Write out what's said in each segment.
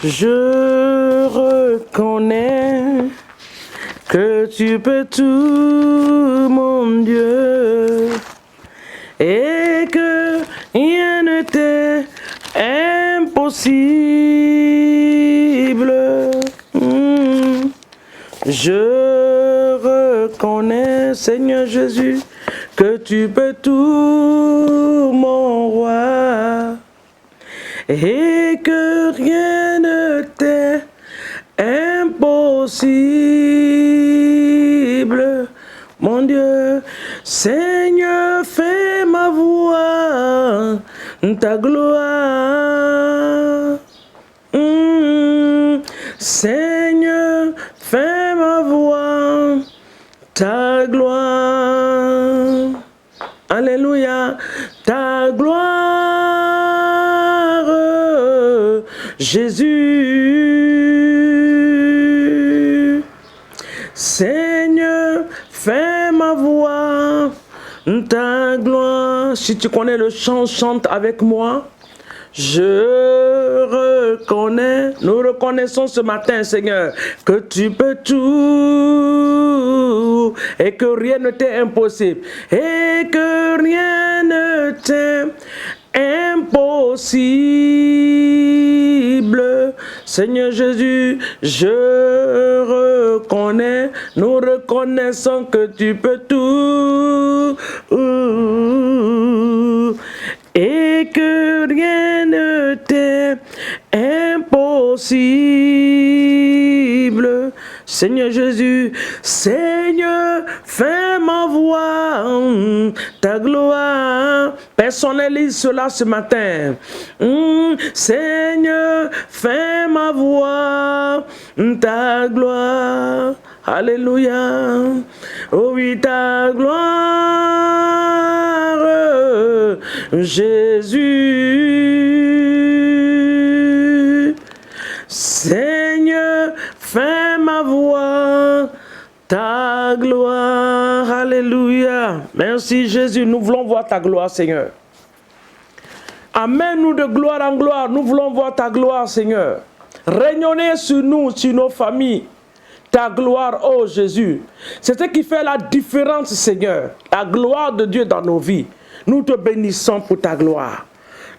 Je reconnais que tu peux tout, mon Dieu, et que rien ne t'est impossible. Je reconnais, Seigneur Jésus, que tu peux tout, mon roi, et que rien ne t'est impossible. Mon Dieu, Seigneur, fais ma voix ta gloire. Seigneur, fais ma voix ta gloire. Alléluia, ta gloire, Jésus. Seigneur, fais ma voix ta gloire. Si tu connais le chant, chante avec moi. Je reconnais, nous reconnaissons ce matin, Seigneur, que tu peux tout et que rien ne t'est impossible. Et que rien ne t'est impossible. Seigneur Jésus, je reconnais, nous reconnaissons que tu peux tout. Et que rien ne t'est impossible. Seigneur Jésus, Seigneur, fais ma voix ta gloire. Personnalise cela ce matin. Seigneur, fais ma voix ta gloire. Alléluia. Oh oui, ta gloire, Jésus. Seigneur, fais ma voix ta gloire. Alléluia. Merci Jésus, nous voulons voir ta gloire, Seigneur. Amène-nous de gloire en gloire. Nous voulons voir ta gloire, Seigneur. Rayonner sur nous, sur nos familles. Ta gloire, oh Jésus. C'est ce qui fait la différence, Seigneur. La gloire de Dieu dans nos vies. Nous te bénissons pour ta gloire.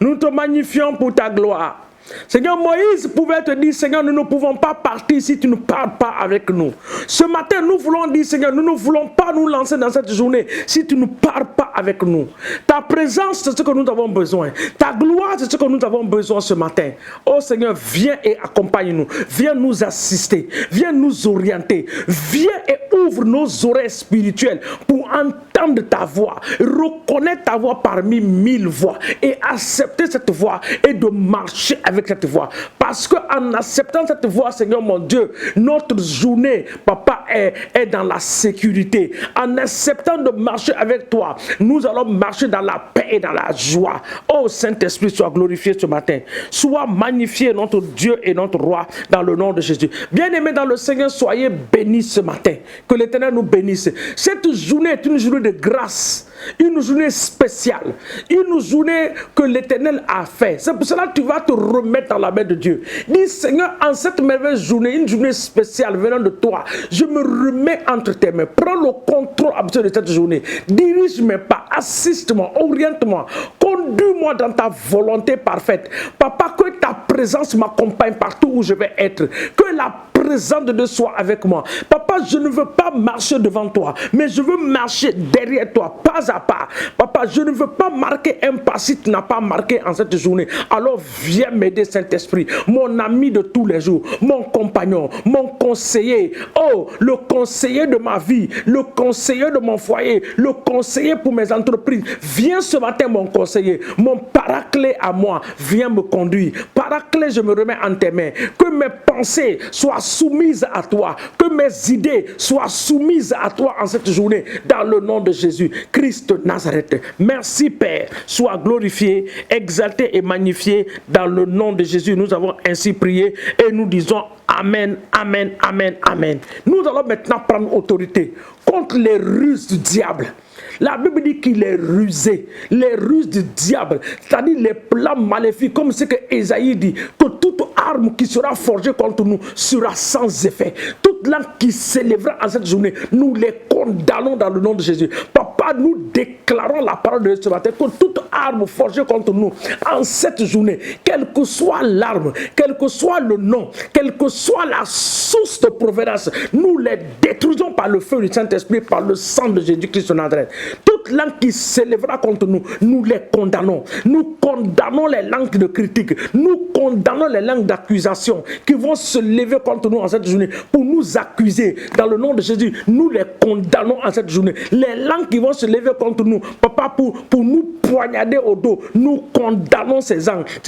Nous te magnifions pour ta gloire. Seigneur, Moïse pouvait te dire, Seigneur, nous ne pouvons pas partir si tu ne parles pas avec nous. Ce matin, nous voulons dire, Seigneur, nous ne voulons pas nous lancer dans cette journée si tu ne parles pas avec nous. Ta présence, c'est ce que nous avons besoin. Ta gloire, c'est ce que nous avons besoin ce matin. Oh Seigneur, viens et accompagne-nous. Viens nous assister. Viens nous orienter. Viens et ouvre nos oreilles spirituelles pour entendre ta voix. Reconnaître ta voix parmi 1000 voix et accepter cette voix et de marcher avec cette voix. Parce qu'en acceptant cette voix, Seigneur mon Dieu, notre journée, Papa, est dans la sécurité. En acceptant de marcher avec toi, nous allons marcher dans la paix et dans la joie. Oh Saint-Esprit, sois glorifié ce matin. Sois magnifié, notre Dieu et notre Roi, dans le nom de Jésus. Bien-aimés dans le Seigneur, soyez bénis ce matin. Que l'Éternel nous bénisse. Cette journée est une journée de grâce. Une journée spéciale. Une journée que l'Éternel a fait. C'est pour cela que tu vas te remettre dans la main de Dieu. Dis, Seigneur, en cette merveilleuse journée, une journée spéciale venant de toi, je me remets entre tes mains. Prends le contrôle absolu de cette journée. Dirige mes pas, assiste-moi, oriente-moi, conduis-moi dans ta volonté parfaite. Papa, que ta présence m'accompagne partout où je vais être. Que la présence de Dieu soit avec moi. Papa, je ne veux pas marcher devant toi, mais je veux marcher derrière toi, pas à pas. Papa, je ne veux pas marquer un pas si tu n'as pas marqué en cette journée. Alors viens m'aider, Saint-Esprit, mon ami de tous les jours, mon compagnon, mon conseiller. Oh, le conseiller de ma vie, le conseiller de mon foyer, le conseiller pour mes entreprises. Viens ce matin, mon conseiller, mon paraclet à moi. Viens me conduire. Paraclet, je me remets en tes mains. Que mes pensées soient soumises à toi. Que mes idées soient soumises à toi en cette journée. Dans le nom de Jésus, Christ de Nazareth. Merci Père. Sois glorifié, exalté et magnifié dans le nom de Jésus. Nous avons ainsi prié et nous disons Amen, Amen, Amen, Amen. Nous allons maintenant prendre autorité contre les ruses du diable. La Bible dit qu'il est rusé, les ruses du diable, c'est-à-dire les plans maléfiques, comme ce que Ésaïe dit, que toute arme qui sera forgée contre nous sera sans effet. Toute langue qui s'élèvera en cette journée, nous les condamnons dans le nom de Jésus. Papa, nous déclarons la parole de Dieu ce matin, que toute arme forgée contre nous en cette journée, quelle que soit l'arme, quel que soit le nom, quelle que soit la source de provenance, nous les détruisons par le feu du Saint-Esprit, par le sang de Jésus-Christ de Nazareth. Toute langue qui s'élèvera contre nous, nous les condamnons. Nous condamnons les langues de critique. Nous condamnons les langues d'accusation qui vont se lever contre nous en cette journée pour nous accuser. Dans le nom de Jésus, nous les condamnons en cette journée. Les langues qui vont se lever contre nous, papa, pour nous poignarder au dos, nous condamnons ces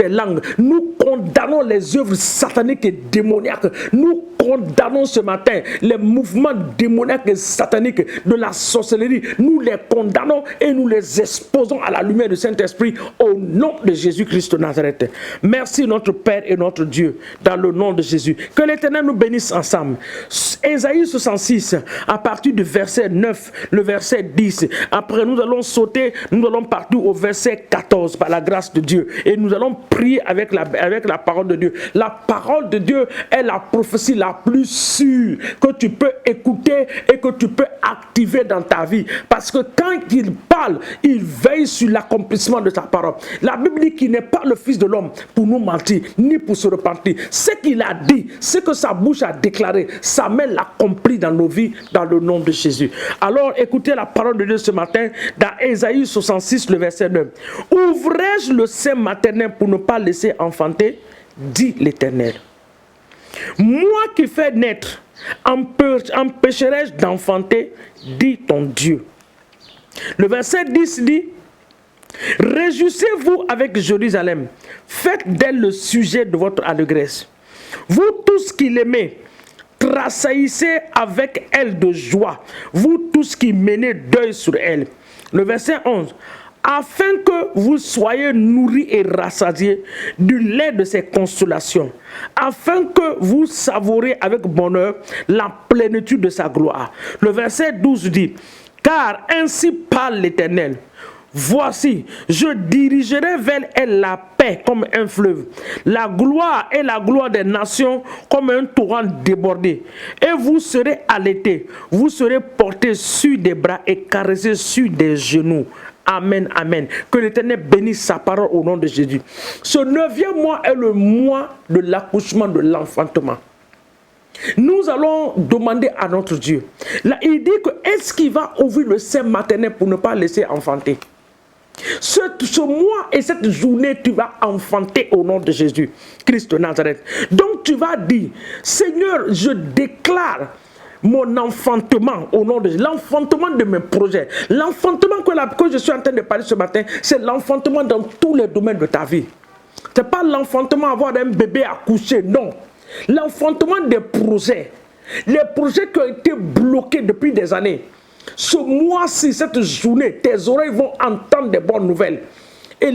langues. Nous condamnons les œuvres sataniques et démoniaques. Nous condamnons ce matin les mouvements démoniaques et sataniques de la sorcellerie. Nous les condamnons et nous les exposons à la lumière du Saint-Esprit au nom de Jésus-Christ de Nazareth. Merci notre Père et notre Dieu dans le nom de Jésus. Que l'Éternel nous bénisse ensemble. Ésaïe 66, à partir du verset 9, le verset 10. Après, nous allons sauter, nous allons partir au verset 14 par la grâce de Dieu. Et nous allons prier avec la parole de Dieu. La parole de Dieu est la prophétie la plus sûre que tu peux écouter et que tu peux activer dans ta vie. Parce que quand il parle, il veille sur l'accomplissement de sa parole. La Bible dit qu'il n'est pas le Fils de l'homme pour nous mentir, ni pour se repentir. Ce qu'il a dit, ce que sa bouche a déclaré, sa main l'accomplit dans nos vies, dans le nom de Jésus. Alors écoutez la parole de Dieu ce matin dans Ésaïe 66, le verset 9. Ouvrais-je le sein maternel pour ne pas laisser enfanter, dit l'Éternel. Moi qui fais naître, empêcherai-je d'enfanter, dit ton Dieu. Le verset 10 dit, réjouissez-vous avec Jérusalem, faites d'elle le sujet de votre allégresse. Vous tous qui l'aimez, tressaillissez avec elle de joie, vous tous qui menez deuil sur elle. Le verset 11, afin que vous soyez nourris et rassasiés du lait de ses consolations, afin que vous savourez avec bonheur la plénitude de sa gloire. Le verset 12 dit, car ainsi parle l'Éternel, voici, je dirigerai vers elle la paix comme un fleuve, la gloire et la gloire des nations comme un torrent débordé. Et vous serez allaités, vous serez portés sur des bras et caressés sur des genoux. Amen, amen. Que l'Éternel bénisse sa parole au nom de Jésus. Ce 9e mois est le mois de l'accouchement, de l'enfantement. Nous allons demander à notre Dieu. Là, il dit que est-ce qu'il va ouvrir le sein maternel pour ne pas laisser enfanter? Ce mois et cette journée, tu vas enfanter au nom de Jésus, Christ de Nazareth. Donc tu vas dire, Seigneur, je déclare mon enfantement au nom de Jésus, l'enfantement de mes projets, l'enfantement que je suis en train de parler ce matin, c'est l'enfantement dans tous les domaines de ta vie. Ce n'est pas l'enfantement avoir un bébé accouché, non. L'enfantement des projets, les projets qui ont été bloqués depuis des années. Ce mois-ci, cette journée, tes oreilles vont entendre des bonnes nouvelles. Et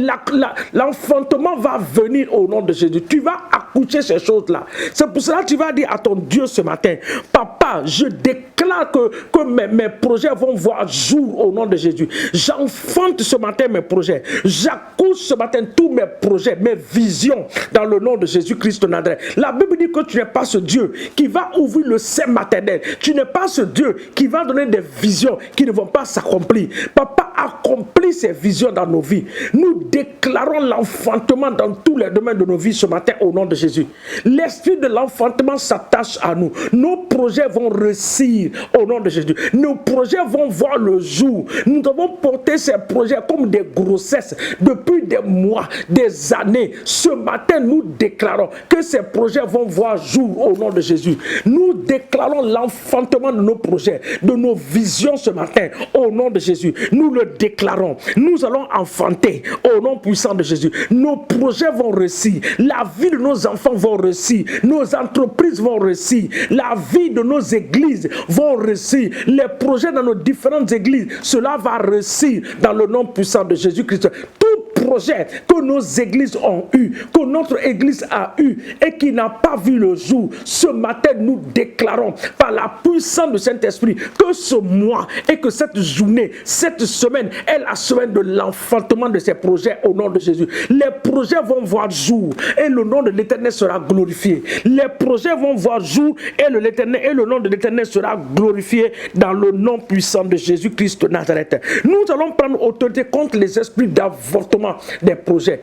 l'enfantement va venir au nom de Jésus. Tu vas accoucher ces choses-là. C'est pour cela que tu vas dire à ton Dieu ce matin, Papa, je déclare que mes projets vont voir jour au nom de Jésus. J'enfante ce matin mes projets. J'accouche ce matin tous mes projets, mes visions dans le nom de Jésus-Christ de Nazareth. La Bible dit que tu n'es pas ce Dieu qui va ouvrir le sein maternel. Tu n'es pas ce Dieu qui va donner des visions qui ne vont pas s'accomplir. Papa, accomplis ces visions dans nos vies. Nous déclarons l'enfantement dans tous les domaines de nos vies ce matin au nom de Jésus. L'esprit de l'enfantement s'attache à nous. Nos projets vont réussir au nom de Jésus. Nos projets vont voir le jour. Nous avons porté ces projets comme des grossesses depuis des mois, des années. Ce matin, nous déclarons que ces projets vont voir jour au nom de Jésus. Nous déclarons l'enfantement de nos projets, de nos visions ce matin au nom de Jésus. Nous le déclarons. Nous allons enfanter au nom puissant de Jésus. Nos projets vont réussir. La vie de nos enfants vont réussir. Nos entreprises vont réussir. La vie de nos églises vont réussir. Les projets dans nos différentes églises, cela va réussir dans le nom puissant de Jésus-Christ. Tout projet que nos églises ont eu, que notre Église a eu et qui n'a pas vu le jour, ce matin nous déclarons par la puissance du Saint-Esprit que ce mois et que cette journée, cette semaine est la semaine de l'enfantement de ces projets au nom de Jésus. Les projets vont voir jour et le nom de l'Éternel sera glorifié. Les projets vont voir jour et le nom de l'Éternel sera glorifié dans le nom puissant de Jésus-Christ de Nazareth. Nous allons prendre autorité contre les esprits d'avortement des projets.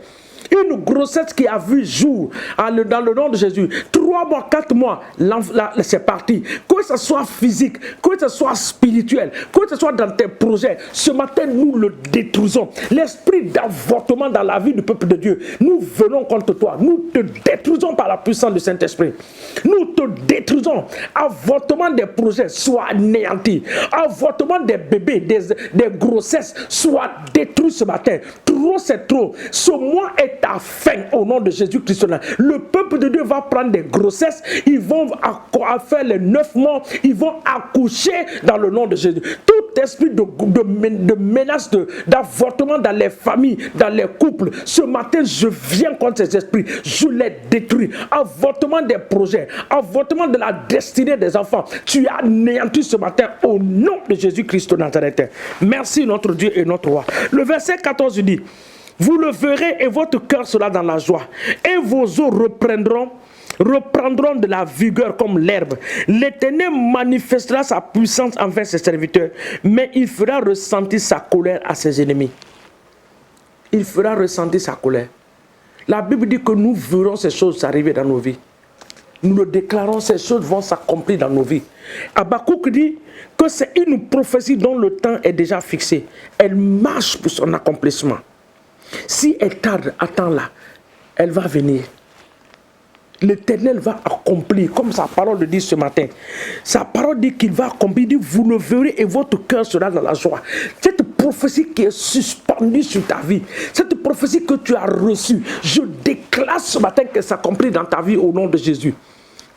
Une grossesse qui a vu jour dans le nom de Jésus. 3 mois, 4 mois, c'est parti. Que ce soit physique, que ce soit spirituel, que ce soit dans tes projets, ce matin nous le détruisons. L'esprit d'avortement dans la vie du peuple de Dieu, nous venons contre toi. Nous te détruisons par la puissance du Saint-Esprit. Nous te détruisons. Avortement des projets soit anéanti. Avortement des bébés, des grossesses soit détruit ce matin. Trop c'est trop. Ce mois est à fin au nom de Jésus-Christ. Le peuple de Dieu va prendre des grossesses, ils vont faire les 9 mois, ils vont accoucher dans le nom de Jésus. Tout esprit de menace d'avortement dans les familles, dans les couples, ce matin je viens contre ces esprits, je les détruis. Avortement des projets, avortement de la destinée des enfants, tu es anéanti ce matin au nom de Jésus-Christ de Nazareth. Merci notre Dieu et notre roi. Le verset 14 dit: vous le verrez et votre cœur sera dans la joie. Et vos os reprendront de la vigueur comme l'herbe. L'Éternel manifestera sa puissance envers ses serviteurs, mais il fera ressentir sa colère à ses ennemis. Il fera ressentir sa colère. La Bible dit que nous verrons ces choses arriver dans nos vies. Nous le déclarons, ces choses vont s'accomplir dans nos vies. Habakkuk dit que c'est une prophétie dont le temps est déjà fixé. Elle marche pour son accomplissement. Si elle tarde, attends-la, elle va venir. L'Éternel va accomplir, comme sa parole le dit ce matin. Sa parole dit qu'il va accomplir, il dit vous le verrez et votre cœur sera dans la joie. Cette prophétie qui est suspendue sur ta vie, cette prophétie que tu as reçue, je déclare ce matin qu'elle s'accomplit dans ta vie au nom de Jésus.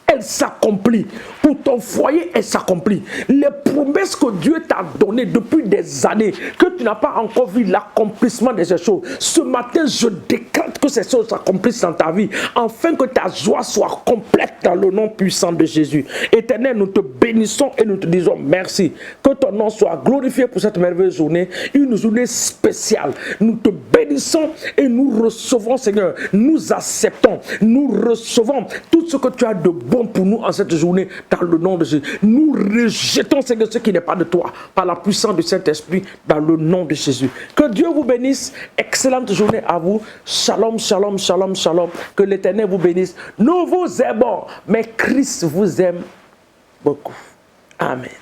Elle s'accomplit. Pour ton foyer, elle s'accomplit. Les promesses que Dieu t'a données depuis des années, que tu n'as pas encore vu l'accomplissement de ces choses, ce matin, je décrète que ces choses s'accomplissent dans ta vie, afin que ta joie soit complète dans le nom puissant de Jésus. Éternel, nous te bénissons et nous te disons merci. Que ton nom soit glorifié pour cette merveilleuse journée, une journée spéciale. Nous te bénissons et nous recevons, Seigneur, nous acceptons, nous recevons tout ce que tu as de bon pour nous en cette journée dans le nom de Jésus. Nous rejetons, Seigneur, ce qui n'est pas de toi par la puissance du Saint-Esprit dans le nom de Jésus. Que Dieu vous bénisse. Excellente journée à vous. Shalom, shalom, shalom, shalom. Que l'Éternel vous bénisse. Nous vous aimons, mais Christ vous aime beaucoup. Amen.